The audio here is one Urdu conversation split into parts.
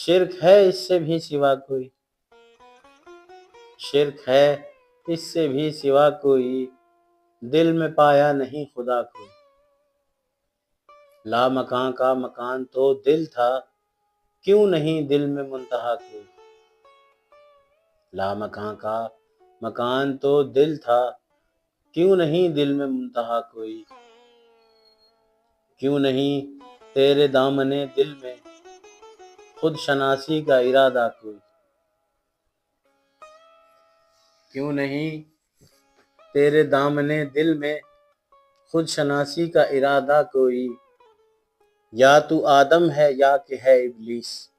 شرک ہے اس سے بھی سوا کوئی، شرک ہے اس سے بھی سوا کوئی، دل میں پایا نہیں خدا کوئی۔ لا مکان کا مکان تو دل تھا، کیوں نہیں دل میں منتہا کوئی۔ لا مکان کا مکان تو دل تھا، کیوں نہیں دل میں منتہا کوئی۔ کیوں نہیں تیرے دامنے دل میں خود شناسی کا ارادہ کوئی۔ کیوں نہیں تیرے دامنے دل میں خود شناسی کا ارادہ کوئی۔ یا تو آدم ہے یا کہ ہے ابلیس،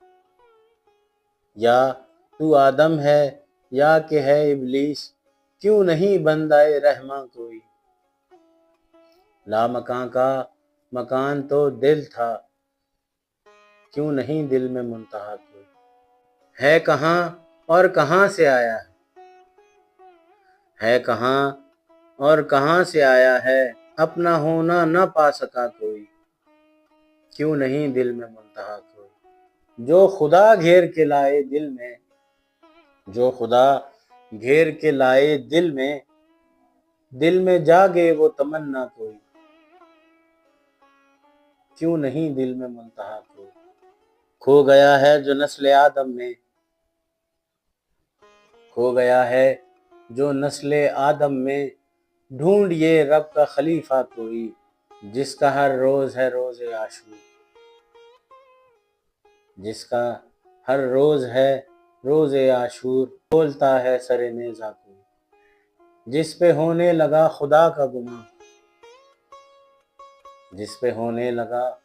یا تو آدم ہے یا کہ ہے ابلیس، کیوں نہیں بندہ رحماں کوئی۔ لا مکان کا مکان تو دل تھا، کیوں نہیں دل میں منتہا کوئی۔ ہے کہاں اور کہاں سے آیا ہے کہاں اور کہاں سے آیا ہے، اپنا ہونا نہ پا سکا کوئی۔ کیوں نہیں دل میں منتہا کوئی۔ جو خدا گھیر کے لائے دل میں، جو خدا گھیر کے لائے دل میں جاگے وہ تمنا کوئی۔ کیوں نہیں دل میں منتہا کوئی۔ کھو گیا ہے جو نسل آدم میں، کھو گیا ہے جو نسل آدم میں، ڈھونڈ یہ رب کا خلیفہ کوئی، جس کا ہر روز ہے روز عاشور، جس کا ہر روز ہے روز عاشور، بولتا ہے سر نیزہ کوئی۔ جس پہ ہونے لگا خدا کا گماں، جس پہ ہونے لگا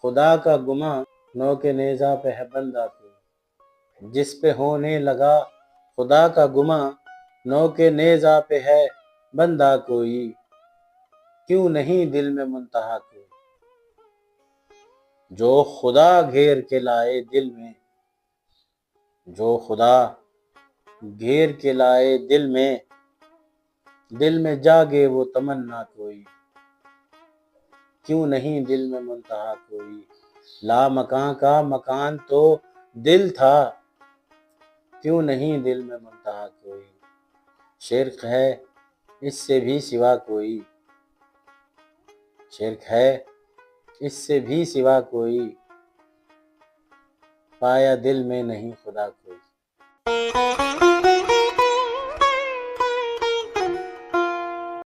خدا کا گماں، نو کے نیزہ پہ ہے بندہ کوئی۔ جس پہ ہونے لگا خدا کا گماں، نو کے نیزہ پہ ہے بندہ کوئی۔ کیوں نہیں دل میں منتہا کوئی۔ جو خدا گھیر کے لائے دل میں، جو خدا گھیر کے لائے دل میں جاگے وہ تمنا کوئی۔ کیوں نہیں دل میں منتہا کوئی۔ لا مکان کا مکان تو دل تھا، کیوں نہیں دل میں منتہا کوئی۔ شرک ہے اس سے بھی سوا کوئی، شرک ہے اس سے بھی سوا کوئی، پایا دل میں نہیں خدا کوئی۔